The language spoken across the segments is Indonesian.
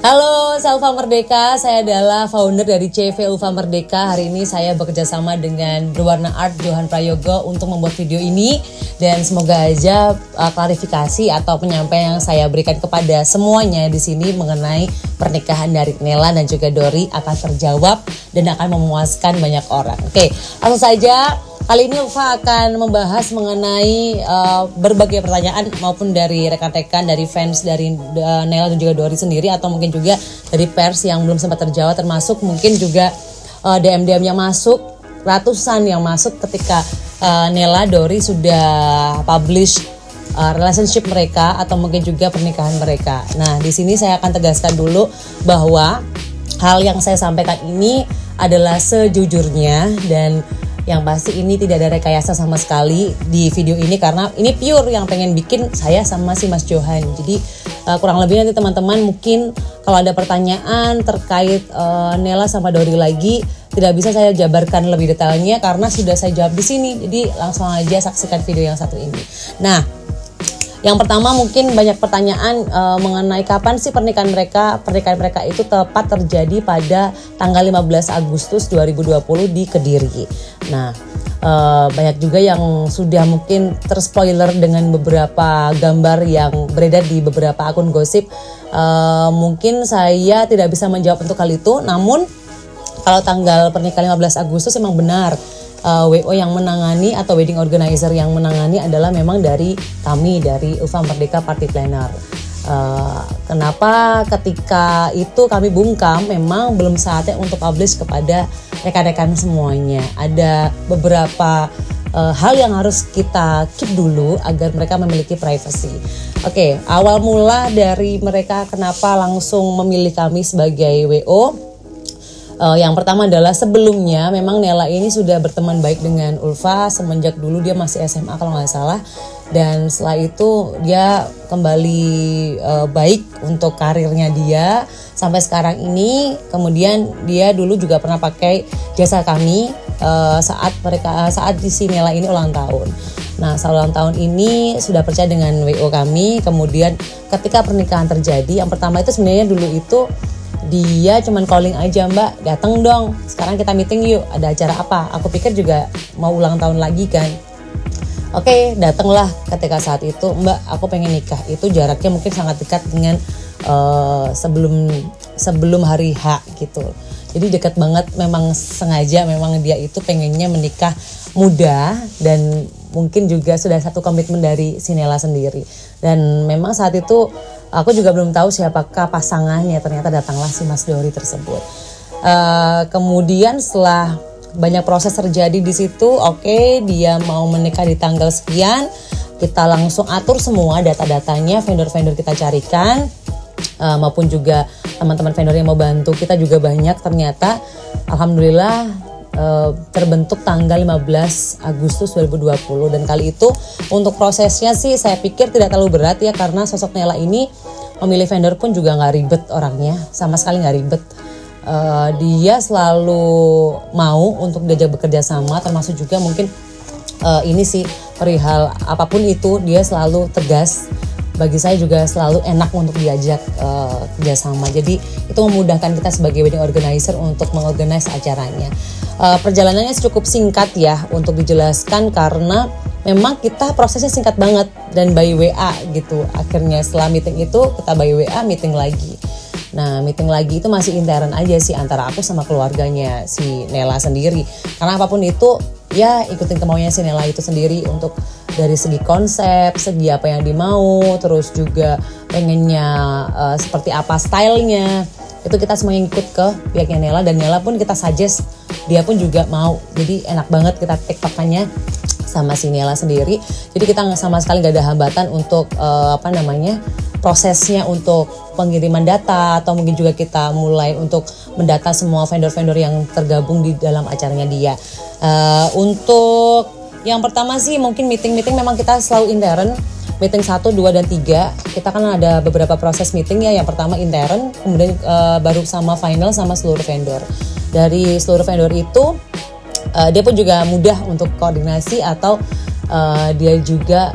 Halo, saya Ulfa Merdeka. Saya adalah founder dari CV Ulfa Merdeka. Hari ini saya bekerja sama dengan Berwarna Art Johan Prayogo untuk membuat video ini. Dan semoga aja klarifikasi atau penyampaian yang saya berikan kepada semuanya di sini mengenai pernikahan dari Nela dan juga Dori akan terjawab dan akan memuaskan banyak orang. Oke, langsung saja. Kali ini Ulfa akan membahas mengenai berbagai pertanyaan maupun dari rekan-rekan, dari fans, dari Nela dan juga Dori sendiri, atau mungkin juga dari pers yang belum sempat terjawab, termasuk mungkin juga DM-DM yang masuk, ratusan yang masuk ketika Nela, Dori sudah publish relationship mereka atau mungkin juga pernikahan mereka. Nah, di sini saya akan tegaskan dulu bahwa hal yang saya sampaikan ini adalah sejujurnya, dan yang pasti ini tidak ada rekayasa sama sekali di video ini, karena ini pure yang pengen bikin saya sama si Mas Johan. Jadi kurang lebih nanti teman-teman mungkin kalau ada pertanyaan terkait Nela sama Dori lagi, tidak bisa saya jabarkan lebih detailnya karena sudah saya jawab di sini. Jadi langsung aja saksikan video yang satu ini. Nah, yang pertama mungkin banyak pertanyaan mengenai kapan sih pernikahan mereka. Pernikahan mereka itu tepat terjadi pada tanggal 15 Agustus 2020 di Kediri. Nah, banyak juga yang sudah mungkin terspoiler dengan beberapa gambar yang beredar di beberapa akun gosip. Mungkin saya tidak bisa menjawab untuk hal itu, namun kalau tanggal pernikahan 15 Agustus memang benar. WO yang menangani atau wedding organizer yang menangani adalah memang dari kami, dari Ulfa Merdeka Party Planner. Kenapa ketika itu kami bungkam, memang belum saatnya untuk publish kepada rekan-rekan semuanya. Ada beberapa hal yang harus kita keep dulu agar mereka memiliki privacy. Oke, awal mula dari mereka kenapa langsung memilih kami sebagai WO. Yang pertama adalah sebelumnya memang Nela ini sudah berteman baik dengan Ulfa semenjak dulu dia masih SMA kalau nggak salah, dan setelah itu dia kembali baik untuk karirnya dia sampai sekarang ini. Kemudian dia dulu juga pernah pakai jasa kami saat di si Nela ini ulang tahun. Nah, saat ulang tahun ini sudah percaya dengan WO kami. Kemudian ketika pernikahan terjadi, yang pertama itu sebenarnya dulu itu dia cuman calling aja, Mbak datang dong, sekarang kita meeting yuk, ada acara apa. Aku pikir juga mau ulang tahun lagi kan. Oke, datanglah. Ketika saat itu, Mbak aku pengen nikah. Itu jaraknya mungkin sangat dekat dengan sebelum hari H gitu. Jadi dekat banget, memang sengaja memang dia itu pengennya menikah muda, dan mungkin juga sudah satu komitmen dari si Nela sendiri. Dan memang saat itu aku juga belum tahu siapakah pasangannya, ternyata datanglah si Mas Dori tersebut. Kemudian setelah banyak proses terjadi di situ, oke, dia mau menikah di tanggal sekian, kita langsung atur semua data-datanya, vendor-vendor kita carikan, maupun juga teman-teman vendor yang mau bantu kita juga banyak. Ternyata alhamdulillah terbentuk tanggal 15 Agustus 2020, dan kali itu untuk prosesnya sih saya pikir tidak terlalu berat ya, karena sosok Nela ini memilih vendor pun juga nggak ribet orangnya, sama sekali nggak ribet. Dia selalu mau untuk diajak bekerja sama, termasuk juga mungkin ini sih perihal apapun itu dia selalu tegas. Bagi saya juga selalu enak untuk diajak kerjasama. Jadi itu memudahkan kita sebagai wedding organizer untuk mengorganize acaranya. Perjalanannya cukup singkat ya untuk dijelaskan, karena memang kita prosesnya singkat banget dan by WA gitu. Akhirnya setelah meeting itu kita by WA meeting lagi. Nah, meeting lagi itu masih intern aja sih antara aku sama keluarganya si Nela sendiri. Karena apapun itu ya ikutin kemauannya si Nela itu sendiri, untuk dari segi konsep, segi apa yang dimau, terus juga pengennya seperti apa stylenya. Itu kita semuanya ikut ke pihaknya Nela, dan Nela pun kita suggest, dia pun juga mau. Jadi enak banget kita tektokannya sama si Nela sendiri. Jadi kita sama sekali gak ada hambatan untuk prosesnya untuk pengiriman data, atau mungkin juga kita mulai untuk mendata semua vendor-vendor yang tergabung di dalam acaranya dia. Untuk yang pertama sih mungkin meeting memang kita selalu intern. Meeting 1, 2, dan 3 kita kan ada beberapa proses meeting ya. Yang pertama intern, kemudian baru sama final sama seluruh vendor. Dari seluruh vendor itu dia pun juga mudah untuk koordinasi, atau dia juga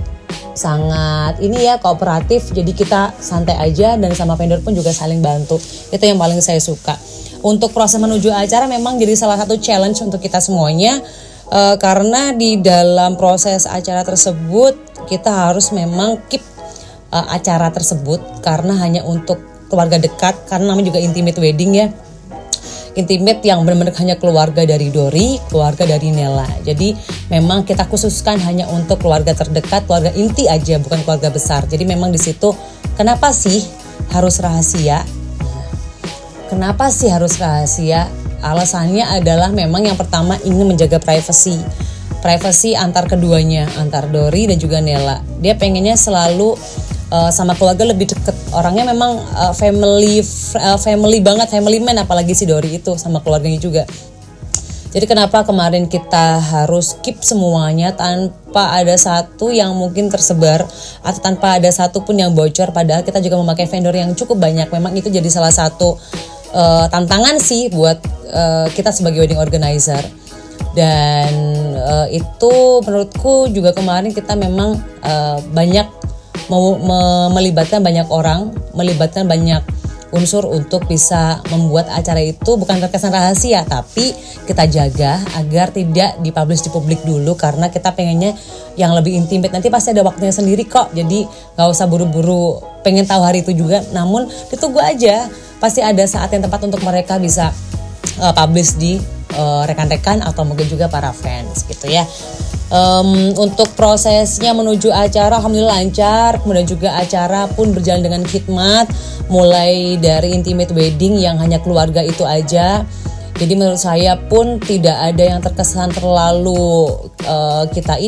sangat ini ya kooperatif, jadi kita santai aja dan sama vendor pun juga saling bantu. Itu yang paling saya suka. Untuk proses menuju acara memang jadi salah satu challenge untuk kita semuanya, karena di dalam proses acara tersebut kita harus memang keep acara tersebut karena hanya untuk keluarga dekat, karena namanya juga intimate wedding ya. Intimate yang benar-benar hanya keluarga dari Dori, keluarga dari Nela. Jadi memang kita khususkan hanya untuk keluarga terdekat, keluarga inti aja, bukan keluarga besar. Jadi memang di situ kenapa sih harus rahasia? Kenapa sih harus rahasia? Alasannya adalah memang yang pertama ingin menjaga privasi antar keduanya, antar Dori dan juga Nela. Dia pengennya selalu sama keluarga lebih deket. Orangnya memang family banget, family man, apalagi si Dori itu sama keluarganya juga. Jadi kenapa kemarin kita harus keep semuanya tanpa ada satu yang mungkin tersebar atau tanpa ada satu pun yang bocor, padahal kita juga memakai vendor yang cukup banyak. Memang itu jadi salah satu tantangan sih buat kita sebagai wedding organizer. Dan itu menurutku juga kemarin kita memang banyak melibatkan banyak orang, melibatkan banyak unsur untuk bisa membuat acara itu bukan terkesan rahasia, tapi kita jaga agar tidak dipublish di publik dulu, karena kita pengennya yang lebih intimate. Nanti pasti ada waktunya sendiri kok, jadi gak usah buru-buru pengen tahu hari itu juga, namun ditunggu aja, pasti ada saat yang tepat untuk mereka bisa publish di rekan-rekan atau mungkin juga para fans gitu ya. Untuk prosesnya menuju acara alhamdulillah lancar, kemudian juga acara pun berjalan dengan khidmat, mulai dari intimate wedding yang hanya keluarga itu aja. Jadi menurut saya pun tidak ada yang terkesan terlalu kita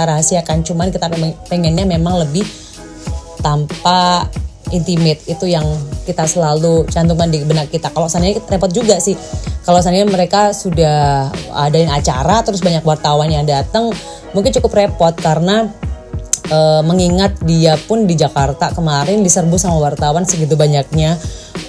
rahasiakan, cuman kita pengennya memang lebih tanpa intimate, itu yang kita selalu cantumkan di benak kita. Kalau seandainya repot juga sih, kalau seandainya mereka sudah adain acara terus banyak wartawan yang datang, mungkin cukup repot, karena mengingat dia pun di Jakarta kemarin diserbu sama wartawan segitu banyaknya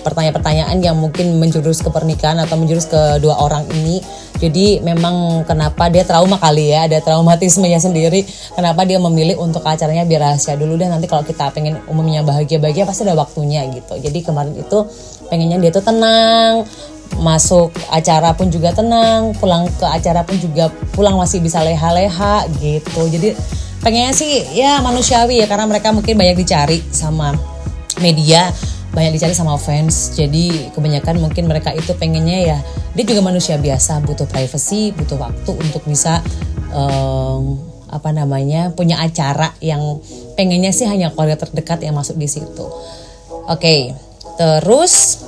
pertanyaan-pertanyaan yang mungkin menjurus ke pernikahan atau menjurus ke dua orang ini. Jadi memang kenapa dia trauma kali ya, ada traumatismenya sendiri, kenapa dia memilih untuk acaranya biar rahasia dulu deh, nanti kalau kita pengen umumnya bahagia-bahagia pasti ada waktunya gitu. Jadi kemarin itu pengennya dia tuh tenang, masuk acara pun juga tenang, pulang ke acara pun juga pulang masih bisa leha-leha gitu. Jadi pengennya sih ya manusiawi ya, karena mereka mungkin banyak dicari sama media, banyak dicari sama fans. Jadi kebanyakan mungkin mereka itu pengennya ya, dia juga manusia biasa, butuh privacy, butuh waktu untuk bisa punya acara yang pengennya sih hanya keluarga terdekat yang masuk di situ. Oke, terus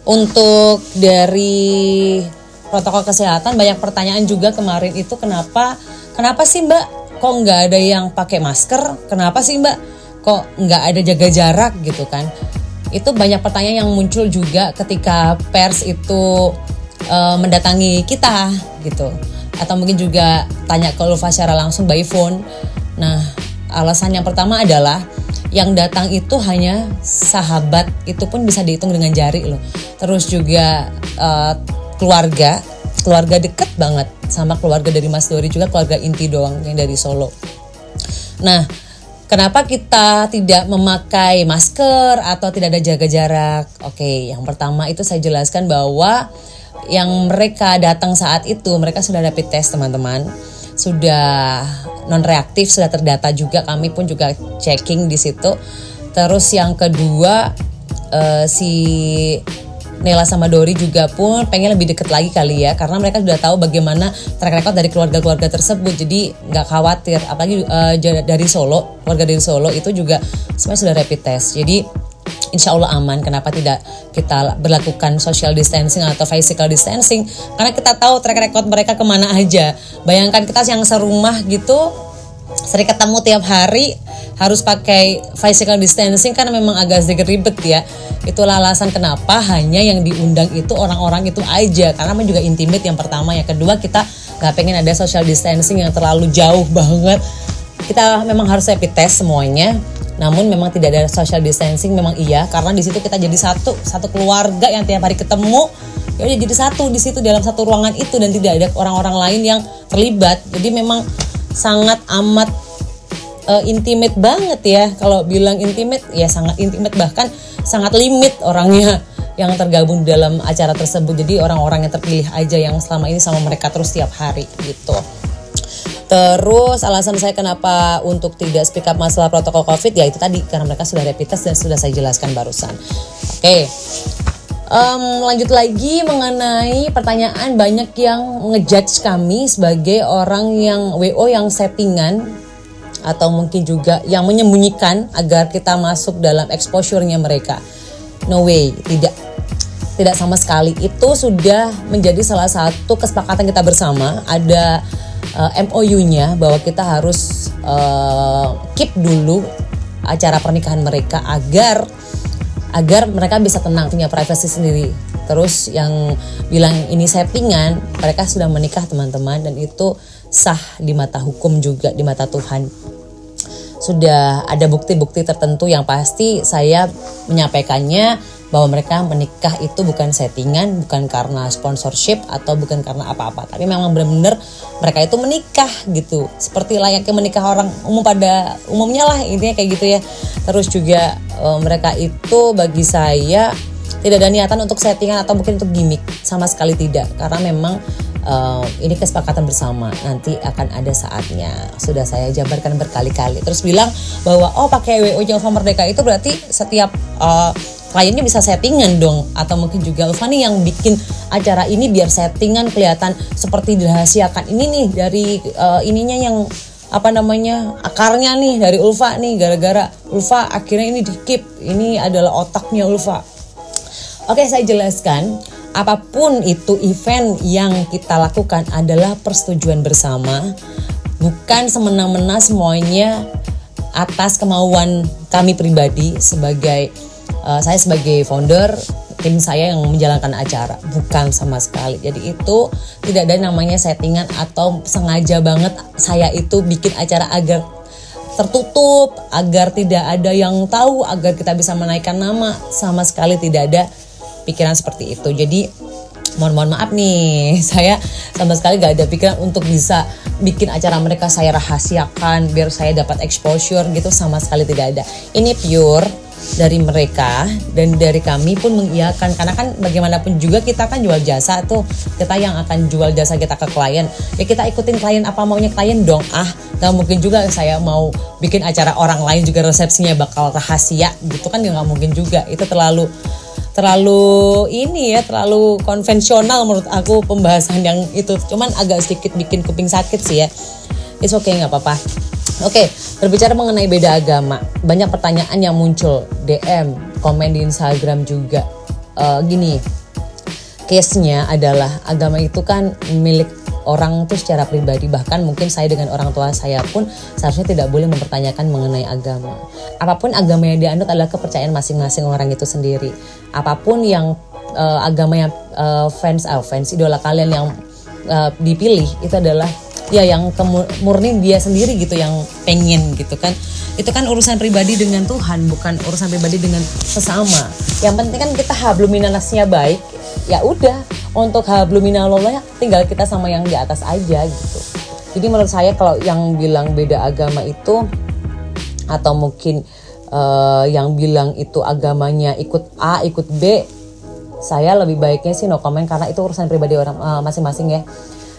untuk dari protokol kesehatan banyak pertanyaan juga kemarin itu, kenapa sih Mbak kok nggak ada yang pakai masker, kenapa sih Mbak kok nggak ada jaga jarak gitu kan. Itu banyak pertanyaan yang muncul juga ketika pers itu mendatangi kita gitu, atau mungkin juga tanya ke Ulfa secara langsung by phone. Nah, alasan yang pertama adalah yang datang itu hanya sahabat, itu pun bisa dihitung dengan jari loh. Terus juga keluarga deket banget sama keluarga dari Mas Dori, juga keluarga inti doang yang dari Solo. Nah, kenapa kita tidak memakai masker atau tidak ada jaga jarak? Oke, yang pertama itu saya jelaskan bahwa yang mereka datang saat itu mereka sudah rapid test teman-teman, sudah non reaktif, sudah terdata juga, kami pun juga checking di situ. Terus yang kedua si Nela sama Dori juga pun pengen lebih deket lagi kali ya, karena mereka sudah tahu bagaimana track record dari keluarga-keluarga tersebut, jadi nggak khawatir. Apalagi dari Solo, keluarga dari Solo itu juga semuanya sudah rapid test, jadi insya Allah aman. Kenapa tidak kita berlakukan social distancing atau physical distancing, karena kita tahu track record mereka kemana aja. Bayangkan kita yang serumah gitu, sering ketemu tiap hari, harus pakai physical distancing kan memang agak sedikit ribet ya. Itulah alasan kenapa hanya yang diundang itu orang-orang itu aja, karena memang juga intimate yang pertama. Yang kedua, kita gak pengen ada social distancing yang terlalu jauh banget. Kita memang harus rapid test semuanya, namun memang tidak ada social distancing memang iya, karena di situ kita jadi satu keluarga yang tiap hari ketemu. Ya udah jadi satu di situ dalam satu ruangan itu, dan tidak ada orang-orang lain yang terlibat. Jadi memang sangat amat intimate banget ya. Kalau bilang intimate ya sangat intimate, bahkan sangat limit orangnya yang tergabung dalam acara tersebut. Jadi orang-orang yang terpilih aja yang selama ini sama mereka terus tiap hari gitu. Terus alasan saya kenapa untuk tidak speak up masalah protokol COVID ya itu tadi, karena mereka sudah rapid test dan sudah saya jelaskan barusan. Oke. Lanjut lagi mengenai pertanyaan banyak yang ngejudge kami sebagai orang yang WO yang settingan atau mungkin juga yang menyembunyikan agar kita masuk dalam exposure-nya mereka. No way, tidak sama sekali. Itu sudah menjadi salah satu kesepakatan kita bersama. Ada MOU-nya bahwa kita harus keep dulu acara pernikahan mereka agar mereka bisa tenang, punya privasi sendiri. Terus yang bilang ini settingan, mereka sudah menikah teman-teman, dan itu sah di mata hukum juga, di mata Tuhan. Sudah ada bukti-bukti tertentu yang pasti saya menyampaikannya bahwa mereka menikah itu bukan settingan, bukan karena sponsorship atau bukan karena apa-apa, tapi memang benar-benar mereka itu menikah gitu, seperti layaknya menikah orang umum pada umumnya lah, intinya kayak gitu ya. Terus juga mereka itu bagi saya tidak ada niatan untuk settingan atau mungkin untuk gimmick, sama sekali tidak, karena memang ini kesepakatan bersama, nanti akan ada saatnya. Sudah saya jabarkan berkali-kali. Terus bilang bahwa pakai WO-nya Ulfa Merdeka itu berarti setiap kliennya bisa settingan dong, atau mungkin juga Ulfa nih yang bikin acara ini biar settingan kelihatan seperti dirahasiakan. Ini nih dari ininya yang akarnya nih dari Ulfa nih, gara-gara Ulfa akhirnya ini di-keep, ini adalah otaknya Ulfa. Oke, saya jelaskan. Apapun itu event yang kita lakukan adalah persetujuan bersama, bukan semena-mena semuanya atas kemauan kami pribadi sebagai saya sebagai founder, tim saya yang menjalankan acara, bukan sama sekali. Jadi itu tidak ada namanya settingan atau sengaja banget saya itu bikin acara agar tertutup, agar tidak ada yang tahu, agar kita bisa menaikkan nama, sama sekali tidak ada pikiran seperti itu. Jadi mohon maaf nih, saya sama sekali gak ada pikiran untuk bisa bikin acara mereka saya rahasiakan biar saya dapat exposure gitu, sama sekali tidak ada. Ini pure dari mereka, dan dari kami pun mengiyakan, karena kan bagaimanapun juga kita kan jual jasa tuh, kita yang akan jual jasa kita ke klien ya, kita ikutin klien, apa maunya klien dong. Gak mungkin juga saya mau bikin acara orang lain juga resepsinya bakal rahasia gitu kan, gak mungkin juga. Itu terlalu ini ya, terlalu konvensional menurut aku pembahasan yang itu. Cuman agak sedikit bikin kuping sakit sih ya. It's okay, gak apa-apa. Oke, berbicara mengenai beda agama, banyak pertanyaan yang muncul, DM, komen di Instagram juga. Gini, case-nya adalah agama itu kan milik orang tuh secara pribadi. Bahkan mungkin saya dengan orang tua saya pun seharusnya tidak boleh mempertanyakan mengenai agama. Apapun agama yang dianut adalah kepercayaan masing-masing orang itu sendiri. Apapun yang agama yang fans idola kalian yang dipilih itu adalah ya yang murni dia sendiri gitu yang pengen gitu kan. Itu kan urusan pribadi dengan Tuhan, bukan urusan pribadi dengan sesama. Yang penting kan kita habluminanasnya baik. Ya udah, untuk habluminallah tinggal kita sama yang di atas aja gitu. Jadi menurut saya kalau yang bilang beda agama itu, atau mungkin yang bilang itu agamanya ikut A ikut B, saya lebih baiknya sih no comment, karena itu urusan pribadi orang masing-masing ya.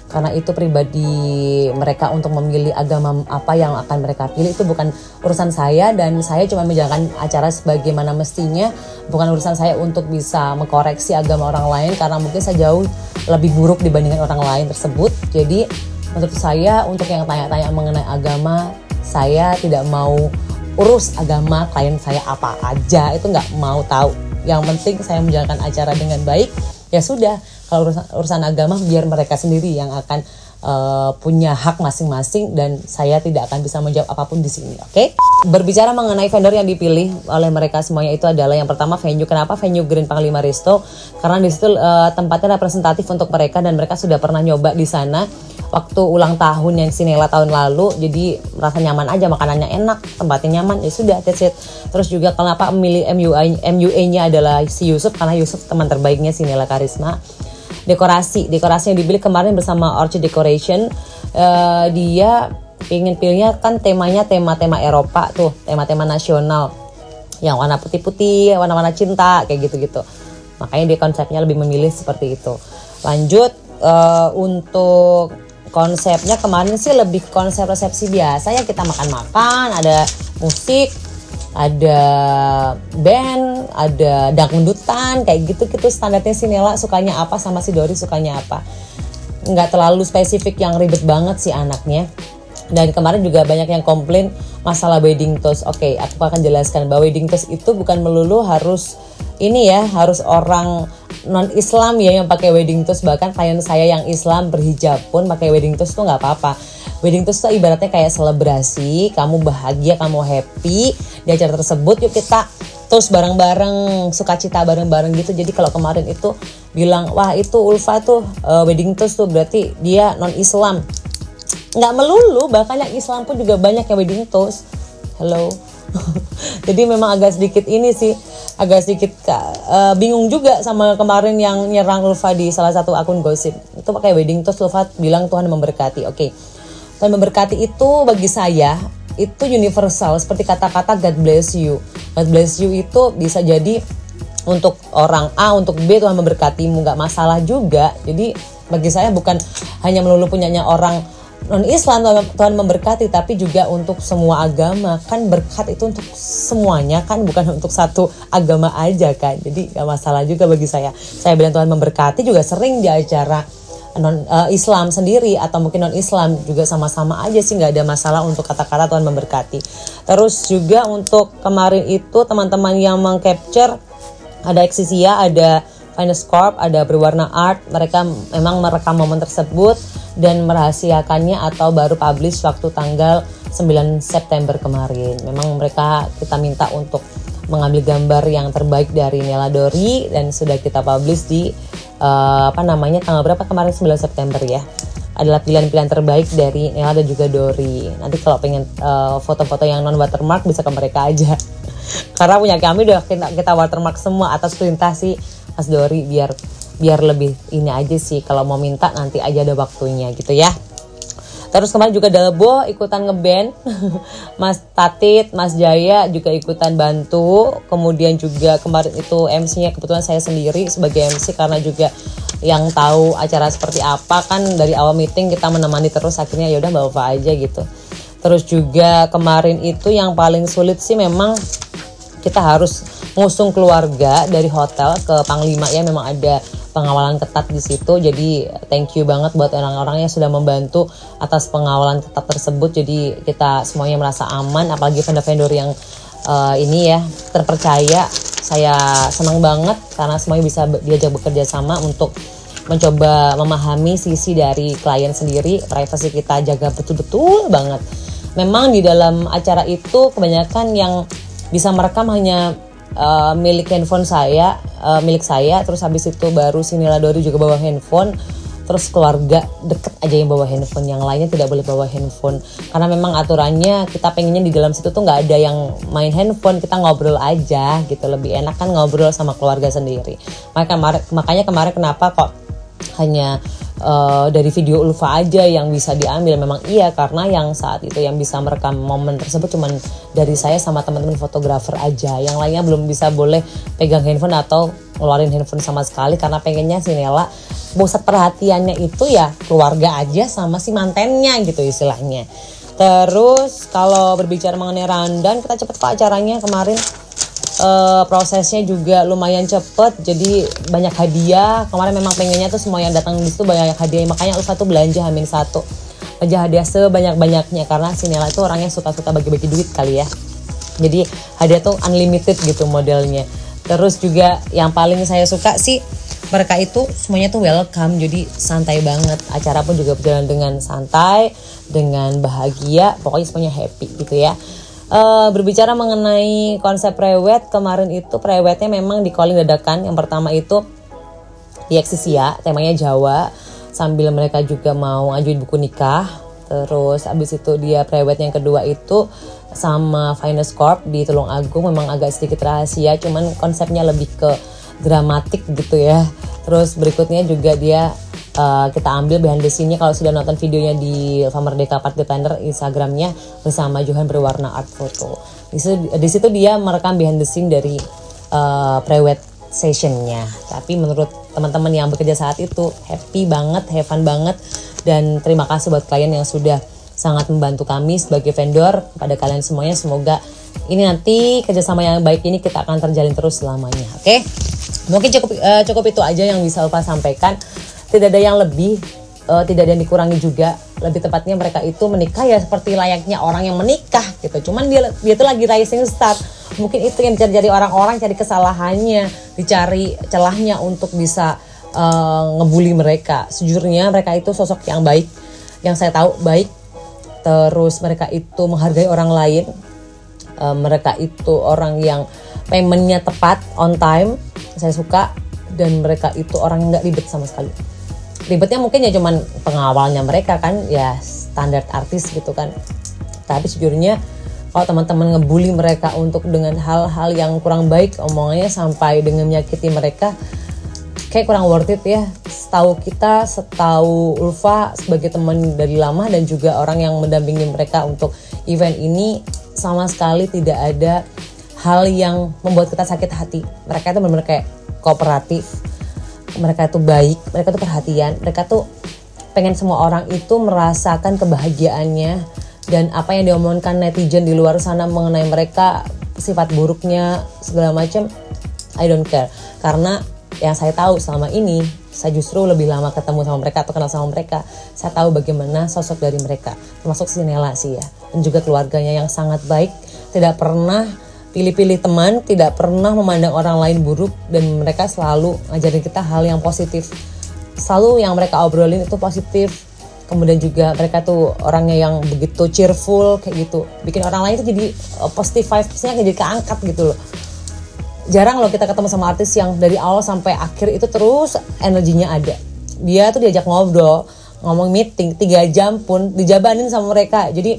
Karena itu pribadi mereka untuk memilih agama apa yang akan mereka pilih, itu bukan urusan saya, dan saya cuma menjalankan acara sebagaimana mestinya. Bukan urusan saya untuk bisa mengkoreksi agama orang lain, karena mungkin saya jauh lebih buruk dibandingkan orang lain tersebut. Jadi menurut saya untuk yang tanya-tanya mengenai agama, saya tidak mau urus agama klien saya apa aja, itu nggak mau tahu. Yang penting saya menjalankan acara dengan baik, ya sudah. Kalau urusan agama biar mereka sendiri yang akan punya hak masing-masing, dan saya tidak akan bisa menjawab apapun di sini. Oke? Berbicara mengenai vendor yang dipilih oleh mereka semuanya itu adalah yang pertama venue. Kenapa venue Grand Panglima Resto? Karena di situ tempatnya representatif untuk mereka, dan mereka sudah pernah nyoba di sana waktu ulang tahun yang Sinela tahun lalu. Jadi merasa nyaman aja, makanannya enak, tempatnya nyaman, ya sudah, that's it. Terus juga kenapa memilih MUA-nya adalah si Yusuf, karena Yusuf teman terbaiknya Sinela Karisma. Dekorasi yang dipilih kemarin bersama Orchid Decoration, dia ingin pilihnya kan temanya tema-tema Eropa tuh, tema-tema nasional yang warna putih-putih, warna-warna cinta kayak gitu-gitu. Makanya dia konsepnya lebih memilih seperti itu. Lanjut untuk konsepnya kemarin sih lebih konsep resepsi biasa ya, kita makan-makan, ada musik, ada band, ada dangdutan kayak gitu-gitu. Standarnya si Nela sukanya apa sama si Dori sukanya apa. Nggak terlalu spesifik yang ribet banget sih anaknya. Dan kemarin juga banyak yang komplain masalah wedding toast. Oke, aku akan jelaskan bahwa wedding toast itu bukan melulu harus ini ya, harus orang non-Islam ya yang pakai wedding toast. Bahkan klien saya yang Islam berhijab pun pakai wedding toast tuh nggak apa-apa. Wedding toast tuh ibaratnya kayak selebrasi, kamu bahagia, kamu happy di acara tersebut. Yuk kita toast bareng-bareng, sukacita bareng-bareng gitu. Jadi kalau kemarin itu bilang, wah itu Ulfa tuh wedding toast tuh berarti dia non-Islam. Nggak melulu, bahkan yang Islam pun juga banyak yang wedding toast. Hello. Jadi memang agak sedikit ini sih, agak sedikit bingung juga sama kemarin yang nyerang Ulfa di salah satu akun gosip. Itu pakai wedding toast, Ulfa bilang Tuhan memberkati. Oke. Tuhan memberkati itu bagi saya itu universal, seperti kata-kata God bless you. God bless you itu bisa jadi untuk orang A, untuk B Tuhan memberkatimu, nggak masalah juga. Jadi bagi saya bukan hanya melulu punyanya orang non-Islam Tuhan memberkati, tapi juga untuk semua agama. Kan berkat itu untuk semuanya kan, bukan untuk satu agama aja kan. Jadi gak masalah juga bagi saya. Saya bilang Tuhan memberkati juga sering di acara Islam sendiri atau mungkin non-Islam juga sama-sama aja sih, gak ada masalah untuk kata-kata Tuhan memberkati. Terus juga untuk kemarin itu teman-teman yang meng-capture, ada Exisia, ada Finest Corp, ada Berwarna Art. Mereka memang merekam momen tersebut dan merahasiakannya atau baru publish waktu tanggal 9 September kemarin. Memang mereka kita minta untuk mengambil gambar yang terbaik dari Nela Dori dan sudah kita publish di tanggal berapa kemarin, 9 September ya. Adalah pilihan-pilihan terbaik dari Nela dan juga Dori. Nanti kalau pengen foto-foto yang non watermark bisa ke mereka aja. Karena punya kami udah kita watermark semua atas perintah si Mas Dori, biar lebih ini aja sih, kalau mau minta nanti aja ada waktunya gitu ya. Terus kemarin juga Dalbo ikutan ngeband, Mas Tatit, Mas Jaya juga ikutan bantu. Kemudian juga kemarin itu MC-nya kebetulan saya sendiri sebagai MC, karena juga yang tahu acara seperti apa kan dari awal meeting kita menemani terus, akhirnya yaudah Mbak Ulfa aja gitu. Terus juga kemarin itu yang paling sulit sih memang kita harus ngusung keluarga dari hotel ke Panglima ya, memang ada pengawalan ketat di situ. Jadi thank you banget buat orang-orang yang sudah membantu atas pengawalan ketat tersebut. Jadi kita semuanya merasa aman, apalagi vendor-vendor yang ini ya terpercaya. Saya senang banget karena semuanya bisa diajak bekerja sama untuk mencoba memahami sisi dari klien sendiri. Privasi kita jaga betul-betul banget. Memang di dalam acara itu kebanyakan yang bisa merekam hanya milik handphone saya, milik saya. Terus habis itu baru si Nela Dori juga bawa handphone. Terus keluarga deket aja yang bawa handphone, yang lainnya tidak boleh bawa handphone. Karena memang aturannya kita pengennya di dalam situ tuh nggak ada yang main handphone, kita ngobrol aja gitu. Lebih enak kan ngobrol sama keluarga sendiri. Makanya kemarin kenapa kok hanya dari video Ulfa aja yang bisa diambil. Memang iya, karena yang saat itu yang bisa merekam momen tersebut cuman dari saya sama teman-teman fotografer aja. Yang lainnya belum bisa boleh pegang handphone atau ngeluarin handphone sama sekali, karena pengennya si Nela pusat perhatiannya itu ya keluarga aja sama si mantennya gitu istilahnya. Terus kalau berbicara mengenai rundown, kita cepet kok acaranya kemarin. Prosesnya juga lumayan cepet, jadi banyak hadiah. Kemarin memang pengennya tuh semua yang datang di situ banyak hadiah, makanya Ulfa tuh belanja H-1 belanja hadiah sebanyak-banyaknya, karena si Nela tuh orangnya suka-suka bagi-bagi duit kali ya. Jadi hadiah tuh unlimited gitu modelnya. Terus juga yang paling saya suka sih mereka itu semuanya tuh welcome, jadi santai banget. Acara pun juga berjalan dengan santai, dengan bahagia, pokoknya semuanya happy gitu ya. Berbicara mengenai konsep prewed, kemarin itu prewednya memang di calling dadakan. Yang pertama itu di Exisia, temanya Jawa, sambil mereka juga mau ngajuin buku nikah. Terus abis itu dia prewed yang kedua itu sama Finest Corp di Tulung Agung, memang agak sedikit rahasia, cuman konsepnya lebih ke dramatik gitu ya. Terus berikutnya juga dia kita ambil behind the scene-nya. Kalau sudah nonton videonya di Ulfa Merdeka Part Defender Instagramnya bersama Johan Berwarna Art Photo. Di situ dia merekam behind the scene dari pre-wed sessionnya. Tapi menurut teman-teman yang bekerja saat itu happy banget, have fun banget, dan terima kasih buat klien yang sudah sangat membantu kami sebagai vendor. Pada kalian semuanya, semoga ini nanti kerjasama yang baik ini kita akan terjalin terus selamanya. Oke? Mungkin cukup itu aja yang bisa Ulfa sampaikan. Tidak ada yang lebih, tidak ada yang dikurangi juga. Lebih tepatnya mereka itu menikah ya seperti layaknya orang yang menikah gitu. Cuman dia tuh lagi rising star. Mungkin itu yang dicari orang-orang, cari kesalahannya, dicari celahnya untuk bisa ngebully mereka. Sejujurnya mereka itu sosok yang baik, yang saya tahu baik. Terus mereka itu menghargai orang lain. Mereka itu orang yang paymentnya tepat, on time. Saya suka. Dan mereka itu orang yang gak ribet sama sekali. Ribetnya mungkin ya cuman pengawalnya mereka kan, ya standar artis gitu kan. Tapi sejujurnya kalau teman-teman ngebully mereka untuk dengan hal-hal yang kurang baik, omongannya sampai dengan menyakiti mereka, kayak kurang worth it ya. Setahu Ulfa sebagai teman dari lama dan juga orang yang mendampingi mereka untuk event ini, sama sekali tidak ada hal yang membuat kita sakit hati. Mereka itu benar-benar kayak kooperatif, mereka itu baik, mereka itu perhatian, mereka tuh pengen semua orang itu merasakan kebahagiaannya. Dan apa yang diomongkan netizen di luar sana mengenai mereka, sifat buruknya segala macam, I don't care. Karena yang saya tahu selama ini, saya justru lebih lama ketemu sama mereka atau kenal sama mereka. Saya tahu bagaimana sosok dari mereka, termasuk si Nela sih ya, dan juga keluarganya yang sangat baik, tidak pernah pilih-pilih teman, tidak pernah memandang orang lain buruk, dan mereka selalu ngajarin kita hal yang positif. Selalu yang mereka obrolin itu positif. Kemudian juga mereka tuh orangnya yang begitu cheerful kayak gitu, bikin orang lain tuh jadi positive vibes-nya jadi keangkat gitu loh. Jarang loh kita ketemu sama artis yang dari awal sampai akhir itu terus energinya ada. Dia tuh diajak ngobrol, ngomong meeting 3 jam pun dijabanin sama mereka. Jadi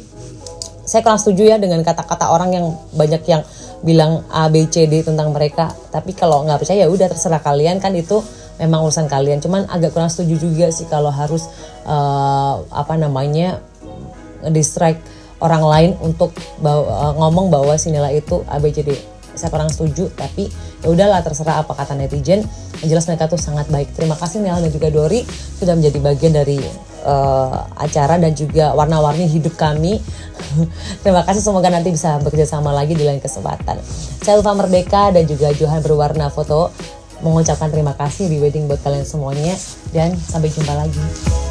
saya kurang setuju ya dengan kata-kata orang yang banyak yang bilang A, B, C, D tentang mereka. Tapi kalau nggak percaya udah terserah kalian, kan itu memang urusan kalian. Cuman agak kurang setuju juga sih kalau harus distract orang lain untuk ngomong bahwa si Nela itu A, B, C, D. Saya kurang setuju, tapi ya udahlah terserah apa kata netizen. Yang jelas mereka tuh sangat baik. Terima kasih Nela dan juga Dori sudah menjadi bagian dari acara dan juga warna-warni hidup kami. Terima kasih, semoga nanti bisa bekerja sama lagi di lain kesempatan. Saya Ulfa Merdeka dan juga Johan Berwarna Foto mengucapkan terima kasih di wedding buat kalian semuanya, dan sampai jumpa lagi.